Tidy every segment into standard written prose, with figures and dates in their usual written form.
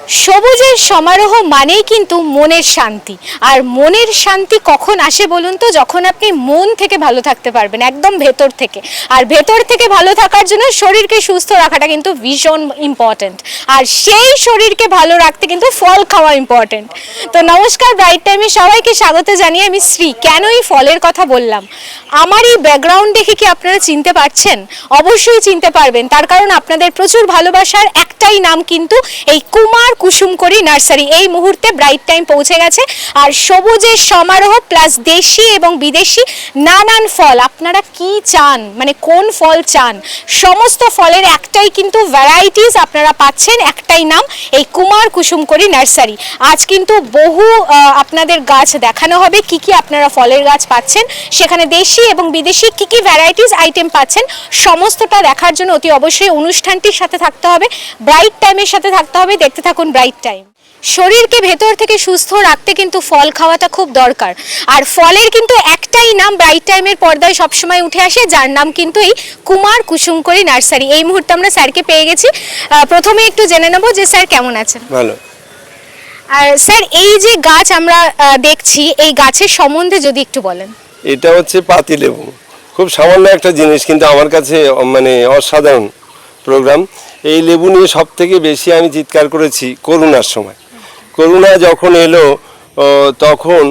সবুজের সমারোহ মানেই কিন্তু মনের শান্তি। আর মনের শান্তি কখন আসে বলুন তো? যখন আপনি মন থেকে ভালো থাকতে পারবেন, একদম ভেতর থেকে। আর ভেতর থেকে ভালো থাকার জন্য শরীরকে সুস্থ রাখাটা কিন্তু ভীষণ ইম্পর্ট্যান্ট। আর সেই শরীরকে ভালো রাখতে কিন্তু ফল খাওয়া ইম্পর্ট্যান্ট। তো নমস্কার, ব্রাইট টাইমে সবাইকে স্বাগত জানিয়ে আমি শ্রী। কেন এই ফলের কথা বললাম? আমার এই ব্যাকগ্রাউন্ড দেখে কি আপনারা চিনতে পারছেন? অবশ্যই চিনতে পারবেন, তার কারণ আপনাদের প্রচুর ভালোবাসার একটাই নাম কিন্তু এই কুমার কুসুমকরি নার্সারি এই মুহূর্তে ব্রাইট টাইম পৌঁছে গেছে। আর সবুজের সমারোহ প্লাস দেশি এবং বিদেশি নানান ফল। আপনারা কি চান, মানে কোন ফল চান, সমস্ত ফলের একটাই কিন্তু ভ্যারাইটিস আপনারা পাচ্ছেন, একটাই নাম এই কুমার কুসুমকরি নার্সারি। আজ কিন্তু বহু আপনাদের গাছ দেখানো হবে, কি কি আপনারা ফলের গাছ পাচ্ছেন, সেখানে দেশি এবং বিদেশি কি কি ভ্যারাইটিস আইটেম পাচ্ছেন, সমস্তটা দেখার জন্য অতি অবশ্যই অনুষ্ঠানটির সাথে থাকতে হবে, ব্রাইট টাইমের সাথে থাকতে হবে। দেখতে থাকুন ব্রাইট টাইম। শরীরকে ভেতর থেকে সুস্থ রাখতে কিন্তু ফল খাওয়াটা খুব দরকার। আর ফলের কিন্তু একটাই নাম ব্রাইট টাইমের পর্দায় সবসময় উঠে আসে, যার নাম কিন্তু এই কুমার কুসুমকরি নার্সারি। এই মুহূর্তে আমরা স্যারকে পেয়ে গেছি। প্রথমে একটু জেনে নেব যে স্যার কেমন আছেন। ভালো। আর স্যার, এই যে গাছ আমরা দেখছি, এই গাছের সম্বন্ধে যদি একটু বলেন। এটা হচ্ছে পাতিলেবু, খুব সামান্য একটা জিনিস, কিন্তু আমার কাছে মানে অসাধারণ প্রোগ্রাম। এই লেবু নিয়ে সব থেকে বেশি আমি চিৎকার করেছি করোনার সময়। করোনা যখন এলো তখন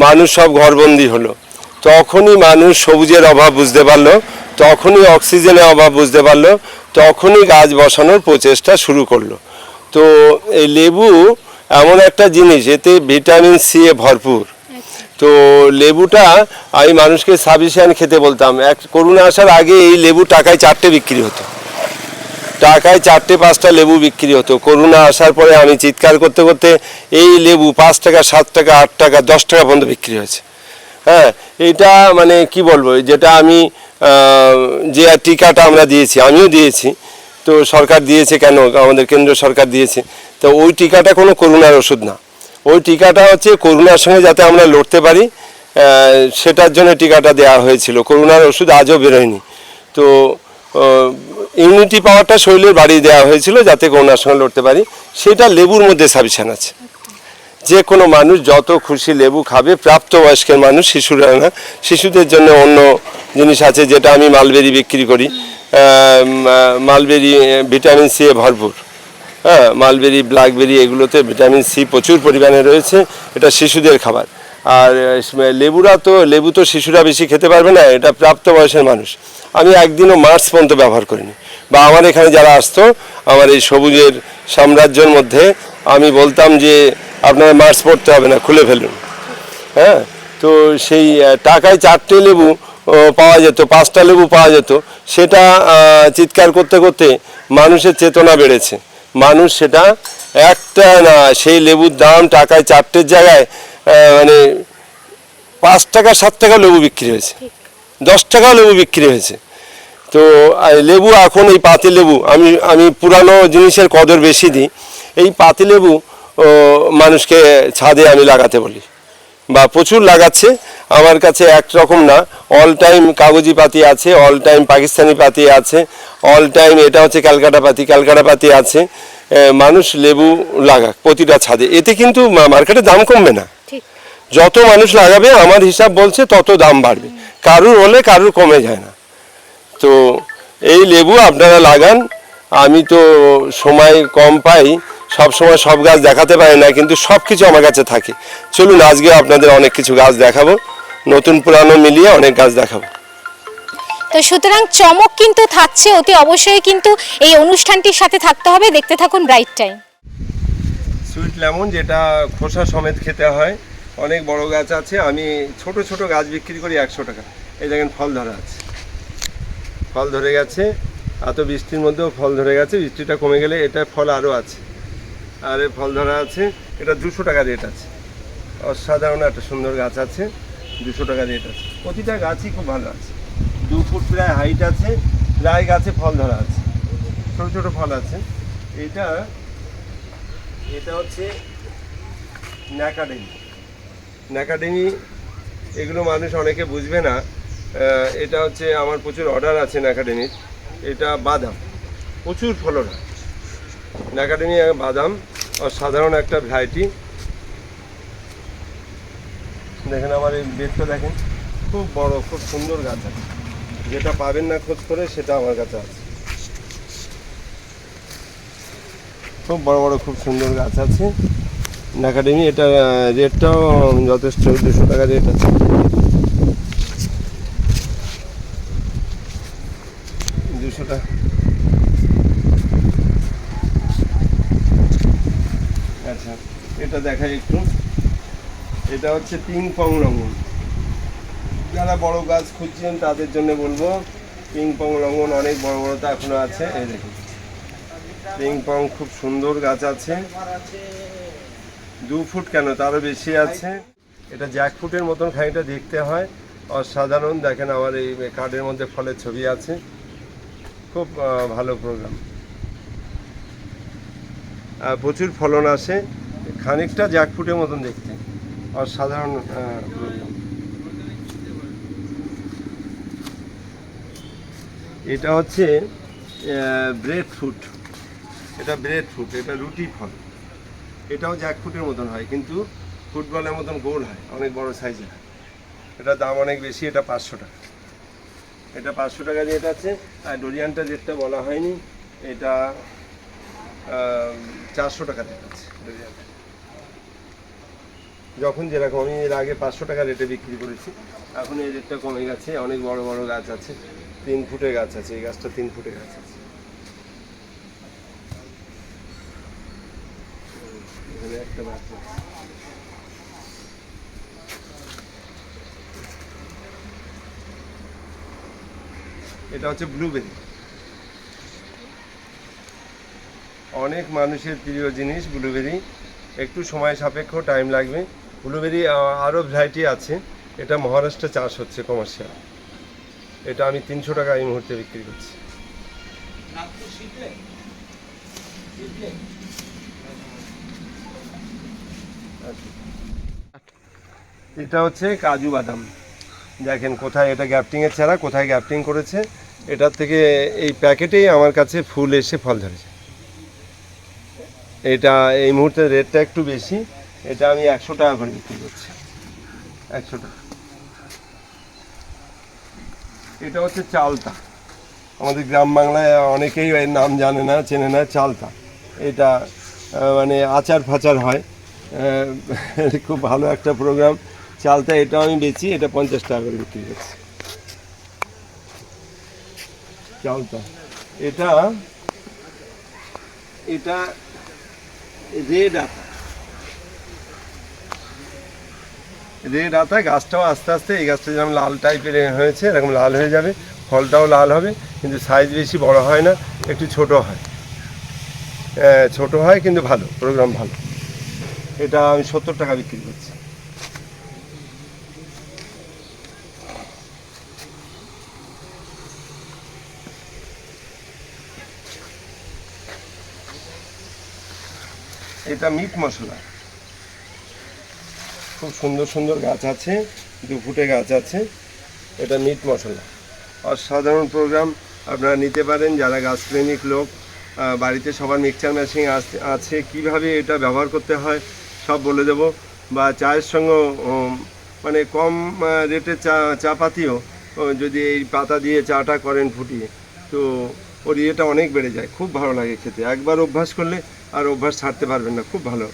মানুষ সব ঘরবন্দি হলো, তখনই মানুষ সবুজের অভাব বুঝতে পারলো, তখনই অক্সিজেনের অভাব বুঝতে পারলো, তখনই গাছ বসানোর প্রচেষ্টা শুরু করলো। তো এই লেবু এমন একটা জিনিস, এতে ভিটামিন সি এ ভরপুর। তো লেবুটা আমি মানুষকে সাফিসিয়েন্ট খেতে বলতাম। করোনা আসার আগে এই লেবু টাকায় 4টে বিক্রি হতো, টাকায় 4টে 5টা লেবু বিক্রি হতো। করোনা আসার পরে আমি চিৎকার করতে করতে এই লেবু 5 টাকা 7 টাকা 8 টাকা 10 টাকা পর্যন্ত বিক্রি হয়েছে। হ্যাঁ, এইটা মানে কি বলবো, যেটা আমি যে টিকাটা আমরা দিয়েছি, আমিও দিয়েছি, তো সরকার দিয়েছে, কেন আমাদের কেন্দ্র সরকার দিয়েছে, তো ওই টিকাটা কোনো করোনার ওষুধ না। ওই টিকাটা হচ্ছে করোনার সঙ্গে যাতে আমরা লড়তে পারি, সেটার জন্য টিকাটা দেওয়া হয়েছিল। করোনার ওষুধ আজও বেরোয়নি। তো ইমিউনিটি পাওয়ারটা শরীরের বাড়িয়ে দেওয়া হয়েছিল যাতে করোনার সঙ্গে লড়তে পারি। সেটা লেবুর মধ্যে সাফিসিয়েন্ট আছে। যে কোনো মানুষ যত খুশি লেবু খাবে, প্রাপ্তবয়স্কের মানুষ, শিশুরা না। শিশুদের জন্য অন্য জিনিস আছে, যেটা আমি মালবেরি বিক্রি করি। মালবেরি ভিটামিন সি এ ভরপুর। হ্যাঁ, মালবেরি, ব্ল্যাকবেরি, এগুলোতে ভিটামিন সি প্রচুর পরিমাণে রয়েছে। এটা শিশুদের খাবার। আর লেবু তো শিশুরা বেশি খেতে পারবে না, এটা প্রাপ্তবয়সের মানুষ। আমি একদিনও মার্চ পর্যন্ত ব্যবহার করিনি, বা আমার এখানে যারা আসতো আমার এই সবুজের সাম্রাজ্যের মধ্যে, আমি বলতাম যে আপনারা মার্চ পড়তে হবে না, খুলে ফেলুন। হ্যাঁ, তো সেই টাকায় 4টে লেবু পাওয়া যেত, 5টা লেবু পাওয়া যেত, সেটা চিৎকার করতে করতে মানুষের চেতনা বেড়েছে। মানুষ সেটা একটা না, সেই লেবুর দাম টাকায় 4টের জায়গায় মানে 5 টাকা 7 টাকা লেবু বিক্রি হয়েছে, 10 টাকাও লেবু বিক্রি হয়েছে। তো লেবু এখন এই পাতিলেবু, আমি পুরানো জিনিসের কদর বেশি দিই। এই পাতিলেবু মানুষকে ছাদে আমি লাগাতে বলি, বা প্রচুর লাগাচ্ছে। আমার কাছে একরকম না, অল টাইম কাগজি পাতি আছে, অল টাইম পাকিস্তানি পাতি আছে, অল টাইম এটা হচ্ছে ক্যালকাটা পাতি আছে। মানুষ লেবু লাগাক প্রতিটা ছাদে, এতে কিন্তু মার্কেটে দাম কমবে না। যত মানুষ লাগাবে আমার হিসাব বলছে তত দাম বাড়বে, কারুর হলে কারুর কমে যায় না। তো এই লেবু আপনারা লাগান। আমি তো সময় কম পাই, সব সময় সব গাছ দেখাতে পারি না, কিন্তু সব কিছু আমার কাছে থাকে। চলুন আজকে আপনাদের অনেক কিছু গাছ দেখাবো, নতুন পুরানো মিলিয়ে অনেক গাছ দেখাবো। তো সুতরাং চমক কিন্তু থাকছে, অতি অবশ্যই কিন্তু এই অনুষ্ঠানটির সাথে থাকতে হবে। দেখতে থাকুন ব্রাইট টাইম। সুইট লেমন, যেটা খোসা সমেত খেতে হয়, অনেক বড় গাছ আছে। আমি ছোট ছোট গাছ বিক্রি করি 100 টাকা। এই দেখেন ফল ধরা আছে, ফল ধরে গেছে। এত বৃষ্টির মধ্যেও ফল ধরে গেছে, বৃষ্টিটা কমে গেলে এটা ফল আরও আছে। আর ফল ধরা আছে, এটা 200 টাকা রেট আছে। অসাধারণ একটা সুন্দর গাছ আছে, 200 টাকা রেট আছে। প্রতিটা গাছই খুব ভালো আছে, 2 ফুট প্রায় হাইট আছে, প্রায় গাছে ফল ধরা আছে, ছোট ছোট ফল আছে। এটা হচ্ছে ন্যাকাডেমি। এগুলো মানুষ অনেকে বুঝবে না। এটা হচ্ছে আমার প্রচুর অর্ডার আছে ন্যাকাডেমির। এটা বাদাম, প্রচুর ফলন হয় ন্যাকাডেমি বাদাম। অসাধারণ একটা ভ্যারাইটি। দেখেন আমার এই বেডটা দেখেন, খুব বড়, খুব সুন্দর গাছ আছে। যেটা পাবেন না খোঁজ করে সেটা আমার কাছে আছে। খুব বড় বড় খুব সুন্দর গাছ আছে একাডেমি। এটা রেটটাও যথেষ্ট, 200 টাকা রেট আছে। আচ্ছা, এটা দেখাই একটু। এটা হচ্ছে পিং পং রঙন। যারা বড় গাছ খুঁজছেন তাদের জন্য বলবো, পিং পং রঙন অনেক বড় বড়টা এখনো আছে। এই দেখুন পিং পং খুব সুন্দর গাছ আছে, 2 ফুট কেন তারও বেশি আছে। এটা জ্যাকফ্রুটের মতন খানিকটা দেখতে হয়, অসাধারণ। দেখেন আমার এই কার্ডের মধ্যে ফলের ছবি আছে। খুব ভালো প্রোগ্রাম, প্রচুর ফলন আসে, খানিকটা জ্যাকফ্রুটের মতন দেখতে, অসাধারণ প্রোগ্রাম। এটা হচ্ছে ব্রেড ফ্রুট। এটা ব্রেড ফ্রুট, এটা রুটি ফল। এটাও জ্যাকফ্রুটের মতন হয়, কিন্তু ফুটবলের মতন গোল হয়, অনেক বড় সাইজের হয়। এটা দাম অনেক বেশি, এটা 500 টাকা। এটা 500 টাকা রেট আছে। আর ডোরিয়ানটা রেটটা বলা হয়নি, এটা 400 টাকা রেট আছে ডোরিয়ানটা। যখন যেরকম, আমি এর আগে 500 টাকা রেটে বিক্রি করেছি, এখন এই রেটটা কমে গেছে। অনেক বড় বড় গাছ আছে, 3 ফুটের গাছ আছে। এই গাছটা 3 ফুটের গাছ আছে। এখানে একটা গাছ আছে। এটা হচ্ছে ব্লুবেরি, অনেক মানুষের প্রিয় জিনিস ব্লুবেরি। একটু সময় সাপেক্ষ, টাইম লাগবে। ব্লুবেরি আরও ভ্যারাইটি আছে। এটা মহারাষ্ট্রে চাষ হচ্ছে কমার্শিয়াল। এটা আমি 300 টাকা এই মুহূর্তে বিক্রি করছি। এটা হচ্ছে কাজু বাদাম। দেখেন কোথায় এটা গ্যাপটিংয়ের চারা, কোথায় গ্যাপটিং করেছে। এটার থেকে এই প্যাকেটেই আমার কাছে ফুল এসে ফল ধরেছে। এটা এই মুহূর্তে রেটটা একটু বেশি, এটা আমি 100 টাকা করে বিক্রি করছি। 100 টাকা। এটা হচ্ছে চালতা। আমাদের গ্রাম বাংলায় অনেকেই এর নাম জানে না, চেনে না। চালতা এটা মানে আচার ফাচার হয়, খুব ভালো একটা প্রোগ্রাম। চালতা এটা আমি বেচি, এটা 50 টাকা করে বিক্রি করছি। চালতা এটা এটা রেড আতা। রেড আতা গাছটাও আস্তে আস্তে, এই গাছটা যেমন লাল টাইপের হয়েছে এরকম লাল হয়ে যাবে, ফলটাও লাল হবে, কিন্তু সাইজ বেশি বড় হয় না, একটু ছোট হয়। ছোট হয় কিন্তু ভালো, প্রোগ্রাম ভালো। এটা আমি 70 টাকা বিক্রি করছি। এটা মিট মশলা, খুব সুন্দর সুন্দর গাছ আছে, 2 ফুটে গাছ আছে। এটা মিট মশলা, অসাধারণ প্রোগ্রাম। আপনারা নিতে পারেন যারা গাছপ্রেমিক লোক। বাড়িতে সবার মিক্সচার মেশিন আছে, কিভাবে এটা ব্যবহার করতে হয় সব বলে দেব। বা চায়ের সঙ্গে মানে কম রেটে চা পাতিও যদি এই পাতা দিয়ে চাটা করেন ফুটিয়ে, তো ওর ইয়েটা অনেক বেড়ে যায়, খুব ভালো লাগে খেতে। একবার অভ্যাস করলে আর অভ্যাস ছাড়তে পারবেন না, খুব ভালো।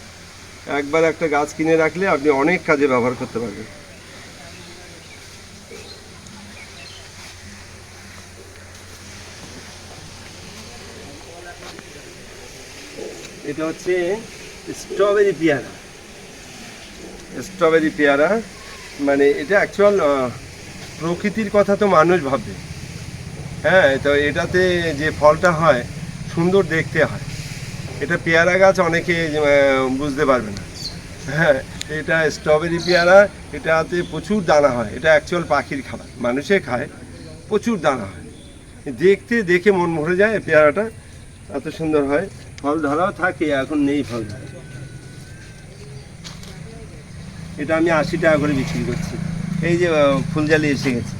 একবার একটা গাছ কিনে রাখলে আপনি অনেক কাজে ব্যবহার করতে পারবেন। এটা হচ্ছে স্ট্রবেরি পেয়ারা। স্ট্রবেরি পেয়ারা মানে এটা অ্যাকচুয়াল প্রকৃতির কথা তো মানুষ ভাববে। হ্যাঁ, তো এটাতে যে ফলটা হয় সুন্দর দেখতে হয়। এটা পেয়ারা গাছ অনেকে বুঝতে পারবে না। হ্যাঁ, এটা স্ট্রবেরি পেয়ারা, এটাতে প্রচুর দানা হয়। এটা অ্যাকচুয়াল পাখির খাবার, মানুষে খায়, প্রচুর দানা হয়। দেখে মন ভরে যায়। পেয়ারাটা এত সুন্দর হয়, ফল ধরাও থাকে, এখন নেই ফল ধরা। এটা আমি 80 টাকা করে বিক্রি করছি। এই যে ফুলজালি এসে গেছে,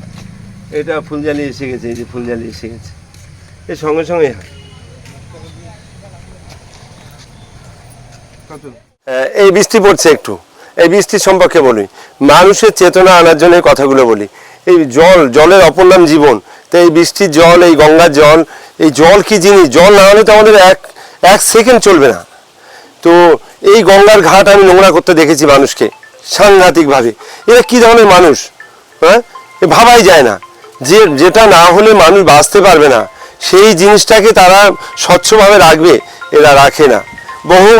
এটা ফুলজালি এসে গেছে, এই যে ফুলজালি এসে গেছে, এর সঙ্গে সঙ্গে হয়। এই বৃষ্টি পড়ছে একটু, এই বৃষ্টির সম্পর্কে বলি, মানুষের চেতনা আনার জন্য এই কথাগুলো বলি। এই জলের অপর নাম জীবন। তো এই বৃষ্টির জল, এই গঙ্গার জল, এই জল কি জিনিস, জল না হলে তো আমাদের এক সেকেন্ড চলবে না। তো এই গঙ্গার ঘাট আমি নোংরা করতে দেখেছি মানুষকে সাংঘাতিকভাবে। এরা কি ধরনের মানুষ, হ্যাঁ, ভাবাই যায় না। যেটা না হলে মানুষ বাঁচতে পারবে না, সেই জিনিসটাকে তারা স্বচ্ছভাবে রাখবে, এরা রাখে না। বহু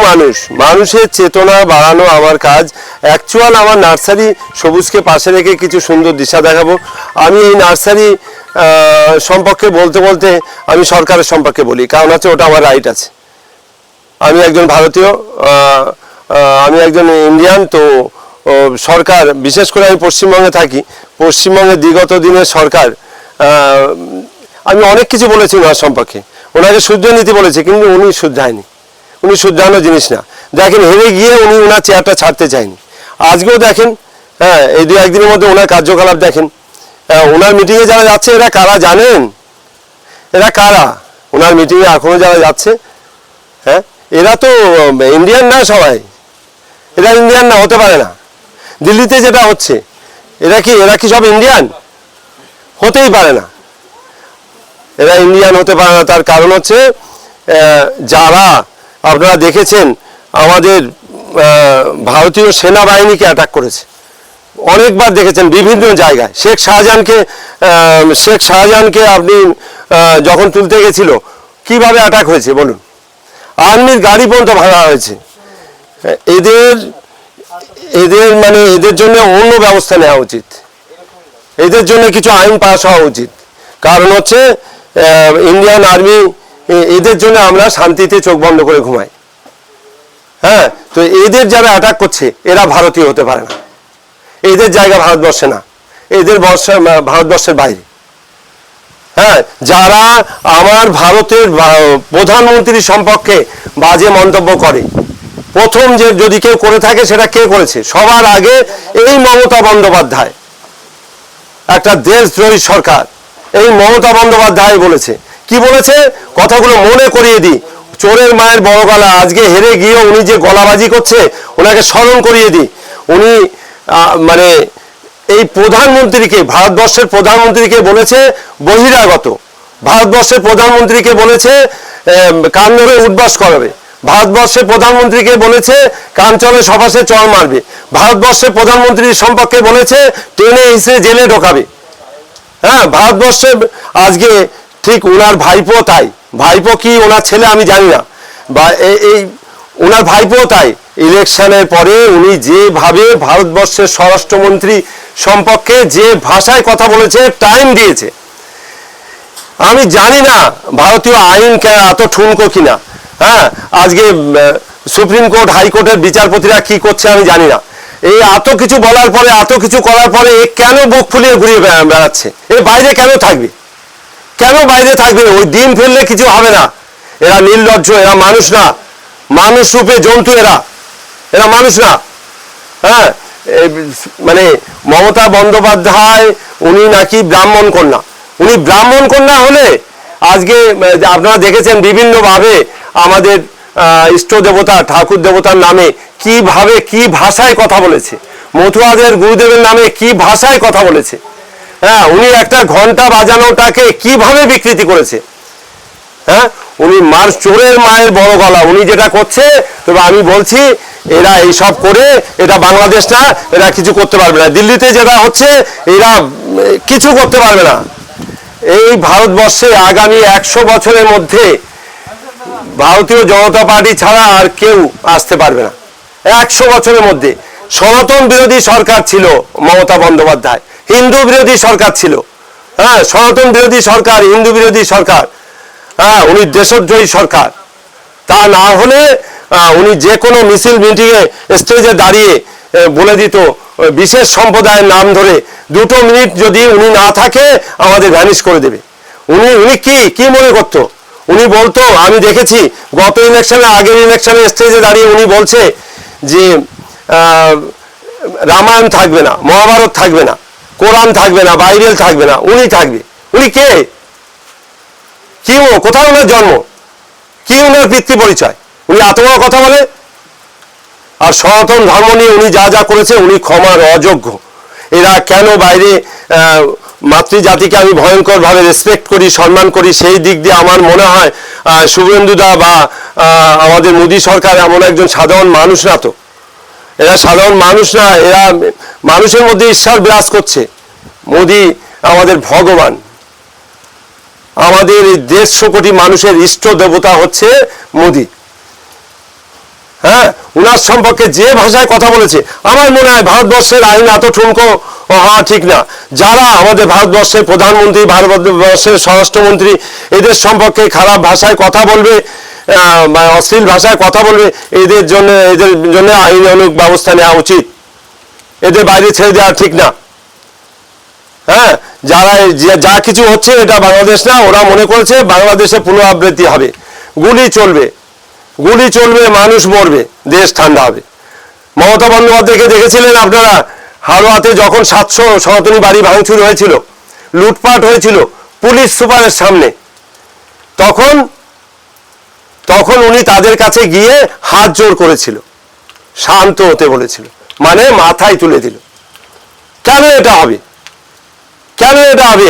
মানুষের চেতনা বাড়ানো আমার কাজ। অ্যাকচুয়াল আমার নার্সারি সবুজকে পাশে রেখে কিছু সুন্দর দিশা দেখাবো। আমি এই নার্সারি সম্পর্কে বলতে বলতে আমি সরকারের সম্পর্কে বলি, কারণ হচ্ছে ওটা আমার রাইট আছে। আমি একজন ভারতীয়, আমি একজন ইন্ডিয়ান। তো সরকার, বিশেষ করে আমি পশ্চিমবঙ্গে থাকি, পশ্চিমবঙ্গের বিগত দিনের সরকার, আমি অনেক কিছু বলেছি ওনার সম্পর্কে। ওনাকে শুদ্ধ নীতি বলেছে, কিন্তু উনি শুদ্ধায়নি। উনি শুদ্ধানো জিনিস না। দেখেন, হেরে গিয়ে উনি ওনার চেয়ারটা ছাড়তে চায়নি। আজকেও দেখেন, হ্যাঁ, এই 2-1 দিনের মধ্যে ওনার কার্যকলাপ দেখেন। ওনার মিটিংয়ে যারা যাচ্ছে এরা কারা জানেন? এরা কারা ওনার মিটিংয়ে এখনো যারা যাচ্ছে? হ্যাঁ, এরা তো ইন্ডিয়ান না, সবাই এরা ইন্ডিয়ান না, হতে পারে না। দিল্লিতে যেটা হচ্ছে, এরা কি সব ইন্ডিয়ান? হতেই পারে না। এরা ইন্ডিয়ান হতে পারে না। তার কারণ হচ্ছে যারা, আপনারা দেখেছেন আমাদের ভারতীয় সেনাবাহিনীকে অ্যাটাক করেছে, অনেকবার দেখেছেন বিভিন্ন জায়গায়। শেখ শাহজাহানকে আপনি যখন তুলতে গেছিল কিভাবে অ্যাটাক হয়েছে বলুন? আর্মির গাড়ি পর্যন্ত ভাঙা হয়েছে। এদের জন্য অন্য ব্যবস্থা নেওয়া উচিত। এদের জন্য কিছু আইন পাস হওয়া উচিত। কারণ হচ্ছে ইন্ডিয়ান আর্মি, এদের জন্য আমরা শান্তিতে চোখ বন্ধ করে ঘুমাই। হ্যাঁ, তো এদের যারা অ্যাটাক করছে এরা ভারতীয় হতে পারে না। এদের জায়গা ভারতবর্ষে না, এদের ভারতবর্ষের বাইরে। হ্যাঁ, যারা আমার ভারতের প্রধানমন্ত্রী সম্পর্কে বাজে মন্তব্য করে, প্রথম যদি কেউ করে থাকে সেটা কে করেছে? সবার আগে এই মমতা বন্দ্যোপাধ্যায়। একটা দেশদ্রোহী সরকার, এই মমতা বন্দ্যোপাধ্যায় বলেছে। কি বলেছে? কথাগুলো মনে করিয়ে দিই। চোরের মায়ের বড় গলা। আজকে হেরে গিয়ে উনি যে গলাবাজি করছে, ওনাকে স্মরণ করিয়ে দিই। উনি মানে এই প্রধানমন্ত্রীকে, ভারতবর্ষের প্রধানমন্ত্রীকে বলেছে বহিরাগত। ভারতবর্ষের প্রধানমন্ত্রীকে বলেছে কান ধরে উঠবাস করাবে। ভারতবর্ষের প্রধানমন্ত্রীকে বলেছে কাঞ্চলে সপাসে চর মারবে। ভারতবর্ষের প্রধানমন্ত্রীর সম্পর্কে বলেছে টেনে হিসে জেলে ঢোকাবে। হ্যাঁ, ভারতবর্ষে আজকে ঠিক ওনার ভাইপো তাই। ভাইপো কি ওনার ছেলে আমি জানি না, বা এই ওনার ভাইপো তাই। ইলেকশনের পরে উনি যেভাবে ভারতবর্ষের স্বরাষ্ট্রমন্ত্রী সম্পর্কে যে ভাষায় কথা বলেছে, টাইম দিয়েছে, আমি জানি না ভারতীয় আইন এত ঠুনকো কিনা। হ্যাঁ, আজকে সুপ্রিম কোর্ট, হাইকোর্টের বিচারপতিরা কি করছে আমি জানি না। এই এত কিছু বলার পরে, এত কিছু করার পরে এ কেন বুক ফুলিয়ে ঘুরিয়ে বেড়াচ্ছে? এর বাইরে কেন থাকবে? কেন বাইরে থাকবে? ওই ডিম ফেললে কিছু হবে না। এরা নির্লজ্জ, এরা মানুষ না, মানুষ রূপে জন্তু। এরা মানুষ না। হ্যাঁ, মানে মমতা বন্দ্যোপাধ্যায় উনি নাকি ব্রাহ্মণ কন্যা। উনি ব্রাহ্মণ কন্যা হলে আজকে আপনারা দেখেছেন বিভিন্নভাবে আমাদের ইষ্ট দেবতা, ঠাকুর দেবতার নামে কিভাবে, কি ভাষায় কথা বলেছে। মতুয়াদের গুরুদেবের নামে কি ভাষায় কথা বলেছে। হ্যাঁ, উনি একটা ঘন্টা বাজানোটাকে কিভাবে বিকৃতি করেছে। হ্যাঁ, উনি চোরের মায়ের বড় গলা। উনি যেটা করছে, তবে আমি বলছি এরা এইসব করে, এটা বাংলাদেশ না, এরা কিছু করতে পারবে না। দিল্লিতে যেটা হচ্ছে, এরা কিছু করতে পারবে না। এই ভারতবর্ষে আগামী 100 বছরের মধ্যে ভারতীয় জনতা পার্টি ছাড়া আর কেউ আসতে পারবে না। 100 বছরের মধ্যে সনাতন বিরোধী সরকার ছিল মমতা বন্দ্যোপাধ্যায়, হিন্দু বিরোধী সরকার ছিল। হ্যাঁ, সনাতন বিরোধী সরকার, হিন্দু বিরোধী সরকার। হ্যাঁ, উনি দেশদ্রোহী সরকার। তা না হলে উনি যে কোনো মিছিল মিটিংয়ে স্টেজে দাঁড়িয়ে বলে দিত বিশেষ সম্প্রদায়ের নাম ধরে, 2 মিনিট যদি উনি না থাকে আমাদের ভ্যানিশ করে দেবে। উনি কি মনে করতো? উনি বলতো, আমি দেখেছি গত ইলেকশনে, আগের ইলেকশনে স্টেজে দাঁড়িয়ে উনি বলছে যে রামায়ণ থাকবে না, মহাভারত থাকবে না, কোরআন থাকবে না, বাইবেল থাকবে না, উনি থাকবে। উনি কে? কোথায় ওনার জন্ম? কি ওনার পিতৃ পরিচয়? উনি এত বড় কথা বলে? আর সনাতন ধর্ম নিয়ে উনি যা যা করেছে উনি ক্ষমার অযোগ্য। এরা কেন বাইরে মাতৃজাতিকে আমি ভয়ঙ্করভাবে রেসপেক্ট করি, সম্মান করি, সেই দিক দিয়ে আমার মনে হয় শুভেন্দুদা বা আমাদের মোদী সরকার এমন একজন সাধারণ মানুষ না। তো এরা সাধারণ মানুষ না, এরা মানুষের মধ্যে ঈশ্বর বিরাজ করছে। মোদী আমাদের ভগবান, আমাদের এই 150 কোটি মানুষের ইষ্ট দেবতা হচ্ছে মোদী। হ্যাঁ, উনার সম্পর্কে যে ভাষায় কথা বলেছে, আমার মনে হয় ভারতবর্ষের আইন এত ঠুনকো হওয়া ঠিক না। যারা আমাদের ভারতবর্ষের প্রধানমন্ত্রী, ভারতবর্ষের স্বরাষ্ট্রমন্ত্রী, এদের সম্পর্কে খারাপ ভাষায় কথা বলবে, অশ্লীল ভাষায় কথা বলবে, এদের জন্য আইনানুগ ব্যবস্থা নেওয়া উচিত। এদের বাইরে ছেড়ে দেওয়া ঠিক না। হ্যাঁ, যারা যা কিছু হচ্ছে এটা বাংলাদেশ না, ওরা মনে করেছে বাংলাদেশে পুনরাবৃত্তি হবে, গুলি চলবে, মানুষ মরবে, দেশ ঠান্ডা হবে। মমতা বন্দ্যোপাধ্যায়কে দেখেছিলেন আপনারা হাওড়াতে যখন 700 সনাতনী বাড়ি ভাঙচুর হয়েছিল, লুটপাট হয়েছিল পুলিশ সুপারের সামনে, তখন উনি তাদের কাছে গিয়ে হাত জোড় করেছিল, শান্ত হতে বলেছিল, মানে মাথায় তুলে দিল। কেন এটা হবে?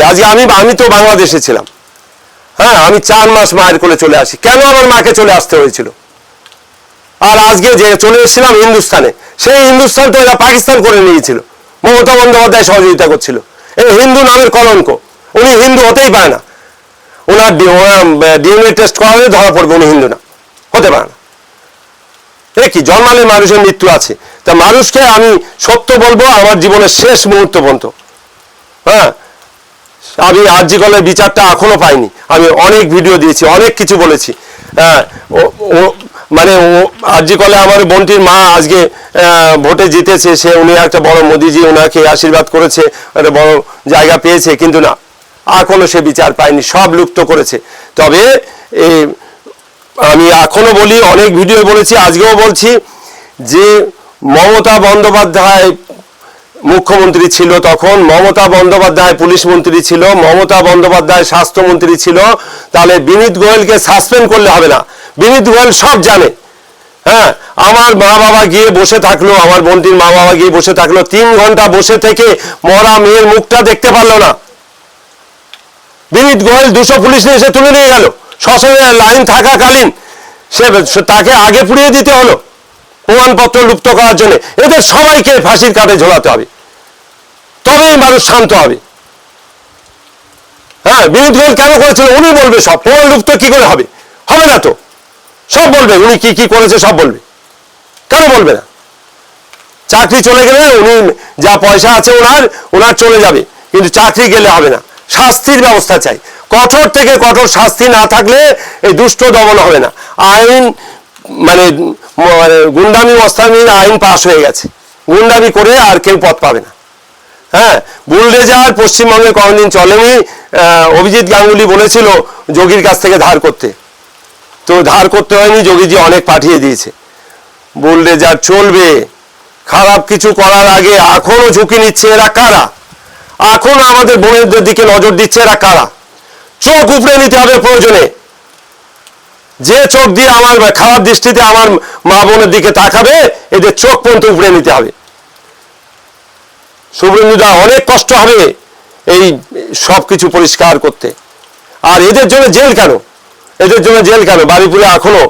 আজকে আমি তো বাংলাদেশে ছিলাম। হ্যাঁ, আমি 4 মাস মায়ের কোলে চলে আসি। কেন আমার মাকে চলে আসতে হয়েছিল? আর আজকে যে চলে এসেছিলাম হিন্দুস্তানে, সেই হিন্দুস্তান তো এরা পাকিস্তান করে নিয়েছিল। মমতা বন্দ্যোপাধ্যায় সহযোগিতা করছিল। এই হিন্দু নামের কলঙ্ক, উনি হিন্দু হতেই পারে না। ওনার ডিএনএ টেস্ট করালে ধরা পড়বে উনি হিন্দু না, হতে পারে না। এ কি, জন্মালে মানুষের মৃত্যু আছে। তা মানুষকে আমি সত্য বলবো আমার জীবনের শেষ মুহূর্ত পর্যন্ত। হ্যাঁ, আমি আরজি কলের বিচারটা এখনো পাইনি। আমি অনেক ভিডিও দিয়েছি, অনেক কিছু বলেছি। মানে আরজি কলে আমার বোনটির মা আজকে ভোটে জিতেছে, উনি একটা বড়, মোদিজি ওনাকে আশীর্বাদ করেছে, একটা বড় জায়গা পেয়েছে, কিন্তু না, এখনো সে বিচার পায়নি, সব লুপ্ত করেছে। তবে আমি এখনো বলি, অনেক ভিডিও বলেছি, আজকেও বলছি, যে মমতা বন্দ্যোপাধ্যায় মুখ্যমন্ত্রী ছিল তখন, মমতা বন্দ্যোপাধ্যায় পুলিশ মন্ত্রী ছিল, মমতা বন্দ্যোপাধ্যায় স্বাস্থ্যমন্ত্রী ছিল, তাহলে বিনীত গোয়েলকে সাসপেন্ড করলে হবে না। বিনীত গোয়েল সব জানে। হ্যাঁ, আমার মা বাবা গিয়ে বসে থাকলো, আমার বোনটির মা বাবা গিয়ে বসে থাকলো, 3 ঘন্টা বসে থেকে মরা মেয়ের মুখটা দেখতে পারলো না। বিনীত গোয়েল 200 পুলিশ নিয়ে এসে তুলে নিয়ে গেল, শ্মশানের লাইন থাকাকালীন তাকে আগে পুড়িয়ে দিতে হলো প্রমাণপত্র লুপ্ত করার জন্য। এদের সবাইকে ফাঁসির কাঠে ঝোলাতে হবে, তবেই মানুষ শান্ত হবে। হ্যাঁ, বিনীত গোয়েল কেন করেছিল উনি বলবে, সব প্রমাণ লুপ্ত কি করে হবে? হবে না তো, সব বলবে, উনি কি কি করেছে সব বলবে। কেন বলবে না? চাকরি চলে গেলে উনি যা পয়সা আছে ওনার চলে যাবে, কিন্তু চাকরি গেলে হবে না। শাস্তির ব্যবস্থা চাই, কঠোর থেকে কঠোর শাস্তি না থাকলে এই দুষ্ট দমন হবে না। আইন মানে গুন্ডামি মস্তানির আইন পাশ হয়ে গেছে, গুন্ডামি করে আর কেউ পথ পাবে না। হ্যাঁ, বুলডোজার পশ্চিমবঙ্গে কোনদিন চলেনি। অভিজিৎ গাঙ্গুলি বলেছিল যোগীর কাছ থেকে ধার করতে, তো ধার করতে হয়নি, যোগীজি অনেক পাঠিয়ে দিয়েছে। বুলডোজার চলবে। খারাপ কিছু করার আগে এখনো ঝুঁকি নিচ্ছে এরা কারা? এখনো আমাদের বোনেদের দিকে নজর দিচ্ছে এরা কারা? চোখ উপড়ে নিতে হবে প্রয়োজনে। যে চোখ দিয়ে আমার খারাপ দৃষ্টিতে আমার মা বোনের দিকে তাকাবে, এদের চোখ পর্যন্ত উপড়ে নিতে হবে। শুভেন্দুদা অনেক কষ্ট হবে এই সব কিছু পরিষ্কার করতে। আর এদের জন্য জেল কেন? বারুইপুরে এখনো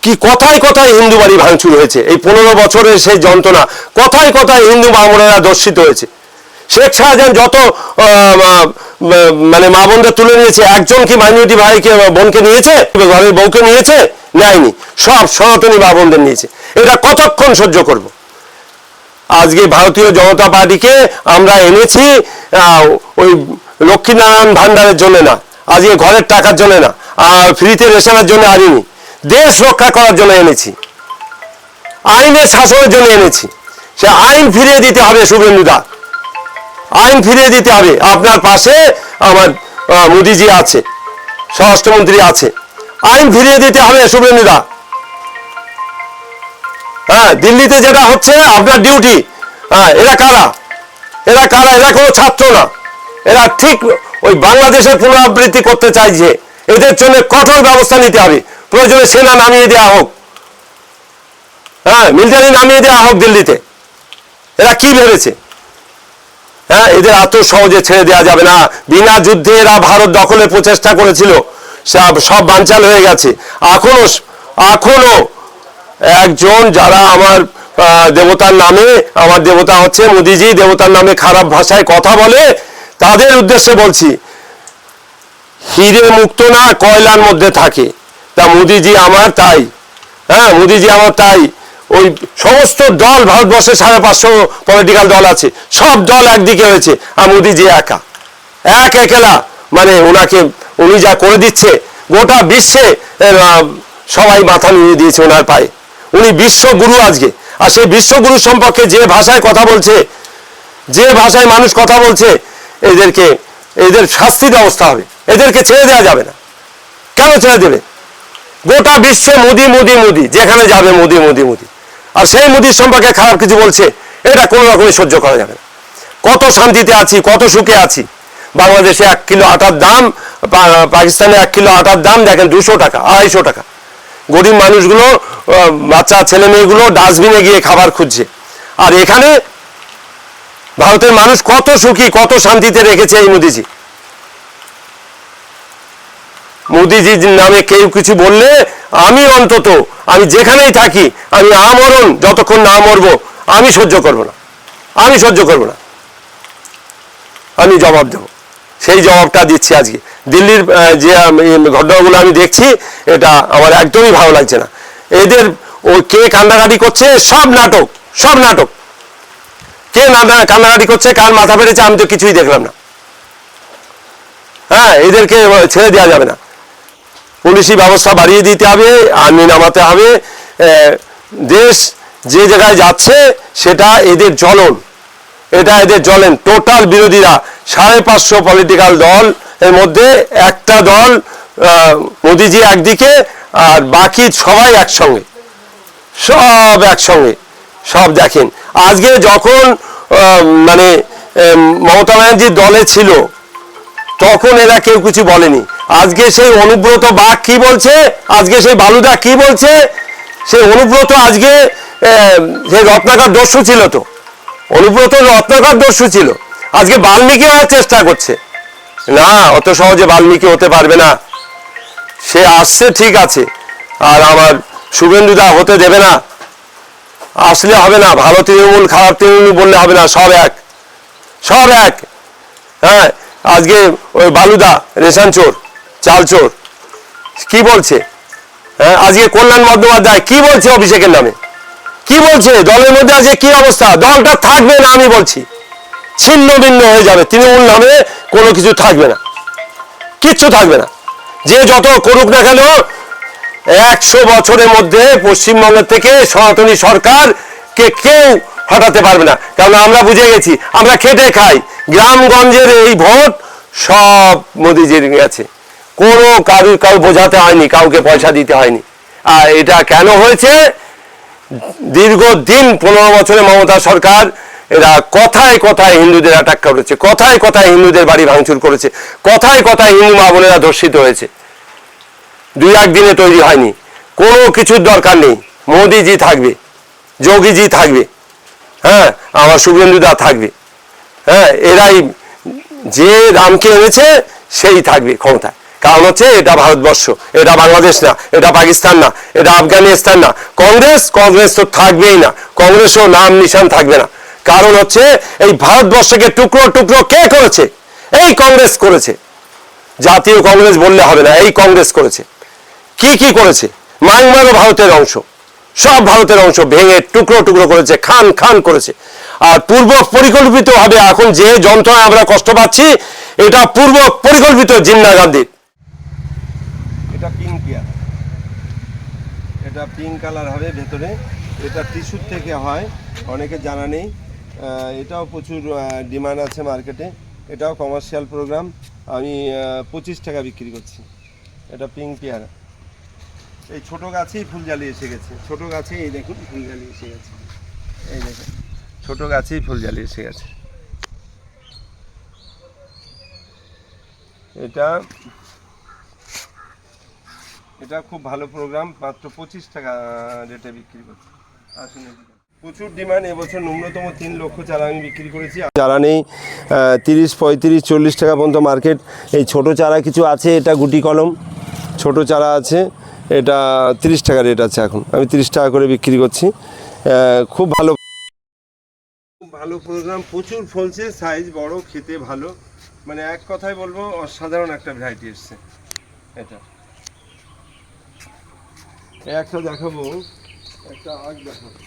কি কথায় কথায় হিন্দু বাড়ি ভাঙচুর হয়েছে। এই 15 বছরের সেই যন্ত্রণা, কথায় কথায় হিন্দু ব্রাহ্মণেরা দর্শিত হয়েছে। শেখ শাহজাহান যত মানে মা বোনদের তুলে নিয়েছে, একজন কি মাইনরিটি ভাইকে বোনকে নিয়েছে? ঘরের বউকে নিয়েছে? নেয়নি, সব সনাতনী মা বোনদের নিয়েছে। এটা কতক্ষণ সহ্য করব? আজকে ভারতীয় জনতা পার্টিকে আমরা এনেছি ওই লক্ষ্মীনারায়ণ ভান্ডারের জন্য না, আজকে ঘরের টাকার জন্য না, আর ফ্রিতে রেশনের জন্য আনিনি, দেশ রক্ষা করার জন্য এনেছি, আইনের শাসনের জন্য এনেছি। সে আইন ফিরিয়ে দিতে হবে শুভেন্দুদা, আইন ফিরিয়ে দিতে হবে। আপনার পাশে আমার মোদিজি আছে, স্বরাষ্ট্রমন্ত্রী আছে, আইন ফিরিয়ে দিতে হবে শুভেন্দুদা। হ্যাঁ, দিল্লিতে যেটা হচ্ছে আপনার ডিউটি। হ্যাঁ, এরা কারা? এরা কোনো ছাত্র না, এরা ঠিক ওই বাংলাদেশের পুনরাবৃত্তি করতে চাইছে। এদের জন্য কঠোর ব্যবস্থা নিতে হবে, প্রয়োজনে সেনা নামিয়ে দেওয়া হোক। হ্যাঁ, মিলিটারি নামিয়ে দেওয়া হোক দিল্লিতে। এরা কি ভেবেছে? হ্যাঁ, এদের এত সহজে ছেড়ে দেওয়া যাবে না। বিনা যুদ্ধে এরা ভারত দখলের প্রচেষ্টা করেছিল, সব বানচাল হয়ে গেছে। এখনো একজন যারা আমার দেবতার নামে, আমার দেবতা হচ্ছে মোদিজি, দেবতার নামে খারাপ ভাষায় কথা বলে, তাদের উদ্দেশ্যে বলছি, হিরে মুক্ত না কয়লার মধ্যে থাকে। তা মোদিজি আমার তাই, হ্যাঁ, মোদিজি আমার তাই। ওই সমস্ত দল, ভারতবর্ষে 550 পলিটিক্যাল দল আছে, সব দল একদিকে হয়েছে, আর মোদিজি একলা, মানে উনি যা করে দিচ্ছে গোটা বিশ্বে সবাই মাথা নিয়ে দিয়েছে ওনার পায়ে। উনি বিশ্বগুরু আজকে। আর সেই বিশ্বগুরু সম্পর্কে যে ভাষায় কথা বলছে, যে ভাষায় মানুষ কথা বলছে, এদের শাস্তির ব্যবস্থা হবে। এদেরকে ছেড়ে দেওয়া যাবে না। কেন ছেড়ে দেবে? গোটা বিশ্বে মোদি মোদি মোদি, যেখানে যাবে মোদি মোদি মোদি। আর সেই মোদির সম্পর্কে খারাপ কিছু বলছে, এটা কোনো রকমই সহ্য করা যাবে না। কত শান্তিতে আছি, কত সুখে আছি। বাংলাদেশে 1 কিলো আটার দাম, পাকিস্তানে 1 কিলো আটার দাম দেখেন 200 টাকা, 250 টাকা। গরিব মানুষগুলো, বাচ্চা ছেলে মেয়েগুলো ডাস্টবিনে গিয়ে খাবার খুঁজছে। আর এখানে ভারতের মানুষ কত সুখী, কত শান্তিতে রেখেছে এই মোদিজি। মোদিজির নামে কেউ কিছু বললে আমি যেখানেই থাকি, আমি আমরণ যতক্ষণ না মরবো আমি সহ্য করব না, আমি সহ্য করব না, আমি জবাব দেব। সেই জবাবটা দিচ্ছি আজকে। দিল্লির যে ঘটনাগুলো আমি দেখছি, এটা আমার একদমই ভালো লাগছে না। এদের কে কান্নাকাটি করছে, সব নাটক, সব নাটক। কে কান্নাকাটি করছে, কার মাথা পেরেছে, আমি তো কিছুই দেখলাম না। হ্যাঁ, এদেরকে ছেড়ে দেওয়া যাবে না। পুলিশি ব্যবস্থা বাড়িয়ে দিতে হবে, আইন নামাতে হবে। দেশ যে জায়গায় যাচ্ছে সেটা এদের জ্বলন, এটা এদের জ্বলেন। টোটাল বিরোধীরা 550 পলিটিক্যাল দল এর মধ্যে একটা দল, মোদিজি একদিকে, আর বাকি সবাই একসঙ্গে, সব একসঙ্গে, সব দেখেন। আজকে যখন মানে মমতা ব্যানার্জির দলে ছিল, তখন এরা কেউ কিছু বলেনি। আজকে সেই অনুব্রত বাগ কি বলছে, আজকে সেই বালুদা কি বলছে। সেই অনুব্রত আজকে সেই রত্নাকর দস্যু ছিল, তো অনুব্রত রত্নাকর দস্যু ছিল, আজকে বাল্মীকি হওয়ার চেষ্টা করছে। না, অত সহজে বাল্মীকি হতে পারবে না। সে আসছে ঠিক আছে, আর আমার শুভেন্দুদা হতে দেবে না। আসলে হবে না। ভালো তৃণমূল, খারাপ তৃণমূল বললে হবে না, সব এক, সব এক। হ্যাঁ, আজকে ওই বালুদা রেশন চোর, চাল চোর, কি বলছে? হ্যাঁ, আজকে কল্যাণ বন্দ্যোপাধ্যায় কি বলছে অভিষেকের নামে, কি বলছে? দলের মধ্যে আজকে কি অবস্থা? দলটা থাকবে না, আমি বলছি ছিন্ন ভিন্ন হয়ে যাবে। তৃণমূল নামে কোনো কিছু থাকবে না, কিচ্ছু থাকবে না। যে যত করুক না কেন, 100 বছরের মধ্যে পশ্চিমবঙ্গের থেকে সনাতনী সরকারকে কেউ হটাতে পারবে না। কারণ আমরা বুঝে গেছি, আমরা খেটে খাই। গ্রামগঞ্জের এই ভোট সব মোদিজির গেছে, কোনো কাউ বোঝাতে হয়নি, কাউকে পয়সা দিতে হয়নি। আর এটা কেন হয়েছে? দীর্ঘদিন 15 বছরে মমতা সরকার এরা কথায় কথায় হিন্দুদের অ্যাটাক করেছে, কথায় কথায় হিন্দুদের বাড়ি ভাঙচুর করেছে, কথায় কথায় হিন্দু মা বোনেরা ধর্ষিত হয়েছে। 2-1 দিনে তৈরি হয়নি। কোনো কিছুর দরকার নেই। মোদিজি থাকবে, যোগীজি থাকবে, হ্যাঁ, আমার শুভেন্দুদা থাকবে। হ্যাঁ, এরাই, যে রামকে এনেছে সেই থাকবে ক্ষমতায়। কারণ হচ্ছে এটা ভারতবর্ষ, এটা বাংলাদেশ না, এটা পাকিস্তান না, এটা আফগানিস্তান না। কংগ্রেস তো থাকবেই না, কংগ্রেসও নাম নিশান থাকবে না। কারণ হচ্ছে এই ভারতবর্ষকে টুকরো টুকরো কে করেছে? এই কংগ্রেস করেছে। জাতীয় কংগ্রেস বললে হবে না, এই কংগ্রেস করেছে। কি কি করেছে? মায়ানমারও ভারতের অংশ, সব ভারতের অংশ ভেঙে টুকরো টুকরো করেছে, খান খান করেছে। আর পূর্ব পরিকল্পিত হবে, এখন যে যন্ত্রণা আমরা কষ্ট পাচ্ছি, এটা পূর্ব পরিকল্পিত জিন্না গান্ধীর। এটা পিঙ্ক পেয়ার, এটা পিঙ্ক কালার হবে ভেতরে। এটা টিস্যুর থেকে হয়, অনেকে জানা নেই। এটাও প্রচুর ডিমান্ড আছে মার্কেটে। এটাও কমার্শিয়াল প্রোগ্রাম। আমি 25 টাকা বিক্রি করছি। এটা পিঙ্ক পেয়ারা। এই ছোট গাছেই ফুলজালি এসে গেছে, ছোট গাছেই এই দেখুন ফুলজালি এসে গেছে। এই দেখুন ছোট গাছেই ফুলজালি এসে গেছে। এটা খুব ভালো প্রোগ্রাম, মাত্র 25 টাকা রেটে বিক্রি করছে। প্রচুর ডিমান্ড। এবছর ন্যূনতম 3 লক্ষ চারা আমি বিক্রি করেছি। চারা নেই 30, 35, 40 টাকা পর্যন্ত মার্কেট। এই ছোট চারা কিছু আছে, এটা গুটি কলম ছোট চারা আছে, এটা 30 টাকা রেট আছে এখন। আমি 30 টাকা করে বিক্রি করছি। খুব ভালো ভালো প্রোগ্রাম, প্রচুর ফলছে, সাইজ বড়, খেতে ভালো, মানে এক কথায় বলবো অসাধারণ একটা ভ্যারাইটি এসছে। এটা একটা দেখাবো, একটা আগ দেখাবো,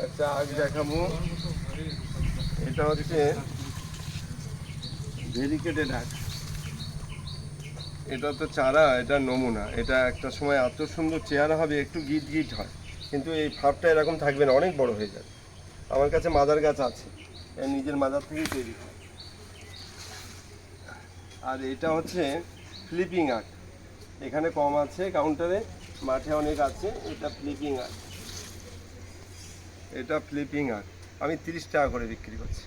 একটা আগ দেখাবো। এটা হচ্ছে ভেরিকেটেড আগ। এটা তো চারা, এটা নমুনা। এটা একটা সময় এত সুন্দর চেহারা হবে, একটু গিট গিট হয়, কিন্তু এই ফাঁপটা এরকম থাকবে না, অনেক বড় হয়ে যাবে। আমার কাছে মাদার গাছ আছে, নিজের মাদার থেকেই তৈরি হয়। আর এটা হচ্ছে ফ্লিপিং আর্ট, এখানে কম আছে কাউন্টারে, মাঠে অনেক আছে। এটা ফ্লিপিং আর্ট, এটা ফ্লিপিং আর্ট আমি 30 টাকা করে বিক্রি করছি।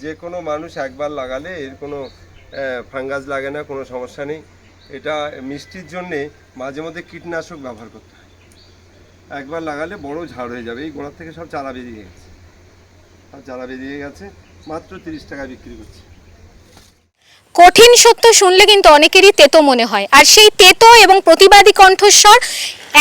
যে কোনো মানুষ একবার লাগালে এর কোনো ফাঙ্গাস লাগে না, কোনো সমস্যা নেই। এটা মিষ্টির জন্যে মাঝে মধ্যে কীটনাশক ব্যবহার করতে হয়, একবার লাগালে বড় ঝাড় হয়ে যাবে। এই গোড়ার থেকে সব চারা বেরিয়ে গেছে, সব চারা বেরিয়ে গেছে, মাত্র 30 টাকা বিক্রি করছি। কঠিন সত্য শুনলে কিন্তু অনেকেরই তেতো মনে হয়, আর সেই তেতো এবং প্রতিবাদী কণ্ঠস্বর,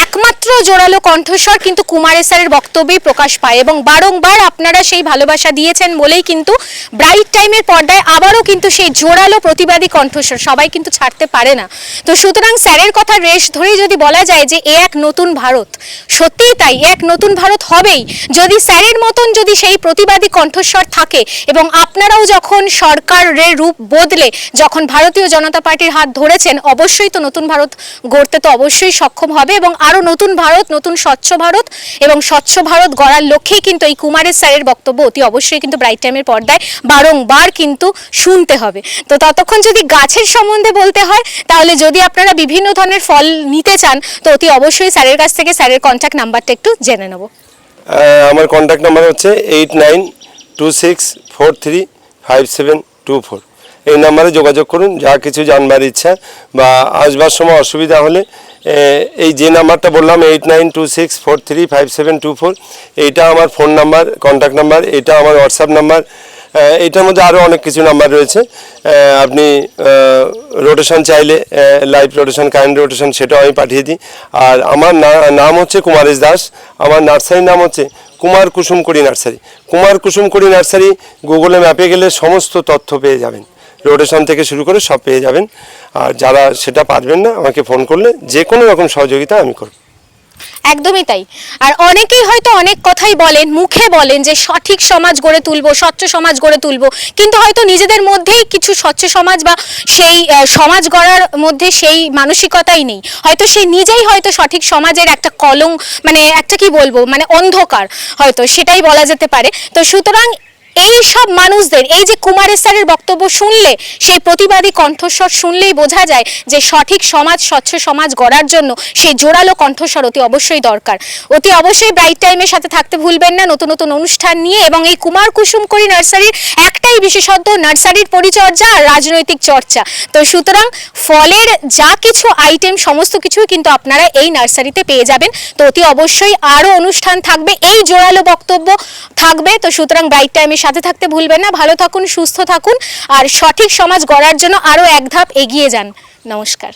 একমাত্র জোরালো কণ্ঠস্বর কিন্তু কুমার স্যারের বক্তব্যেই প্রকাশ পায়। এবং বারংবার আপনারা সেই ভালোবাসা দিয়েছেন বলেই কিন্তু ব্রাইট টাইমের পর্দায় আবারও কিন্তু সেই জোরালো প্রতিবাদী কণ্ঠস্বর সবাই কিন্তু ছাড়তে পারে না। তো সুতরাং স্যারের কথা রেশ ধরেই যদি বলা যায় যে এ এক নতুন ভারত, সত্যিই তাই, এক নতুন ভারত হবেই যদি স্যারের মতন যদি সেই প্রতিবাদী কণ্ঠস্বর থাকে। এবং আপনারাও যখন সরকারের রূপ বদলে যখন ভারতীয় জনতা পার্টির হাত ধরেছেন, অবশ্যই তো নতুন ভারত গড়তে তো অবশ্যই সক্ষম হবে। এবং আরো নতুন ভারত, নতুন স্বচ্ছ ভারত এবং স্বচ্ছ ভারত গড়ার লক্ষ্যেই কিন্তু এই কুমারের স্যারের বক্তব্য অতি অবশ্যই কিন্তু ব্রাইট টাইমের পর্দায় বারংবার কিন্তু শুনতে হবে। তো ততক্ষণ যদি গাছের সম্বন্ধে বলতে হয়, তাহলে যদি আপনারা বিভিন্ন ধরনের ফল নিতে চান, তো অতি অবশ্যই স্যারের কাছ থেকে স্যারের কন্ট্যাক্ট নাম্বারটা একটু জেনে নেব। আমার কন্ট্যাক্ট নাম্বার হচ্ছে 8926435724। এই নাম্বারে যোগাযোগ করুন। যা কিছু জানবার ইচ্ছা বা আসবার সময় অসুবিধা হলে এই যে নাম্বারটা বললাম 8926435724, এইটা আমার ফোন নাম্বার, কন্ট্যাক্ট নাম্বার। এটা আমার হোয়াটসঅ্যাপ নাম্বার। এইটার মধ্যে আরও অনেক কিছু নাম্বার রয়েছে। আপনি রোটেশন চাইলে, লাইভ রোটেশন, কারেন্ট রোটেশন, সেটাও আমি পাঠিয়ে দিই। আর আমার নাম হচ্ছে কুমারেশ দাস। আমার নার্সারির নাম হচ্ছে কুমার কুসুমকড়ি নার্সারি। কুমার কুসুমকড়ি নার্সারি গুগলে ম্যাপে গেলে সমস্ত তথ্য পেয়ে যাবেন, রোটেশন থেকে শুরু করে সব পেয়ে যাবেন। আর যারা সেটা পারবেন না, আমাকে ফোন করলে যে কোনো রকম সহযোগিতা আমি করব। একদমই তাই। আর অনেকেই হয়তো অনেক কথাই বলেন, মুখে বলেন যে সঠিক সমাজ গড়ে তুলবো, স্বচ্ছ সমাজ গড়ে তুলবো, কিন্তু হয়তো নিজেদের মধ্যেই কিছু স্বচ্ছ সমাজ বা সেই সমাজ গড়ার মধ্যে সেই মানসিকতাই নেই। হয়তো সে নিজেই হয়তো সঠিক সমাজের একটা কলঙ্ক, মানে একটা কি বলবো, মানে অন্ধকার, হয়তো সেটাই বলা যেতে পারে। তো সুতরাং এই সব মানুষদের, এই যে কুমারের স্যারের বক্তব্য শুনলে, সেই প্রতিবাদী কণ্ঠস্বর শুনলেই বোঝা যায় যে সঠিক সমাজ, স্বচ্ছ সমাজ গড়ার জন্য সেই জোরালো কণ্ঠস্বর অতি অবশ্যই দরকার। অতি অবশ্যই ব্রাইট টাইমের সাথে থাকতে ভুলবেন না, নতুন নতুন অনুষ্ঠান নিয়ে। এবং এই কুমার কুসুমকড়ি নার্সারির একটাই বিশেষত্ব, নার্সারির পরিচর্যা আর রাজনৈতিক চর্চা। তো সুতরাং ফলের যা কিছু আইটেম, সমস্ত কিছুই কিন্তু আপনারা এই নার্সারিতে পেয়ে যাবেন। তো অতি অবশ্যই আরও অনুষ্ঠান থাকবে, এই জোরালো বক্তব্য থাকবে। তো সুতরাং ব্রাইট টাইমের সাথে থাকতে ভুলবেন না। ভালো থাকুন, সুস্থ থাকুন, আর সঠিক সমাজ গড়ার জন্য আরও এক ধাপ এগিয়ে যান। নমস্কার।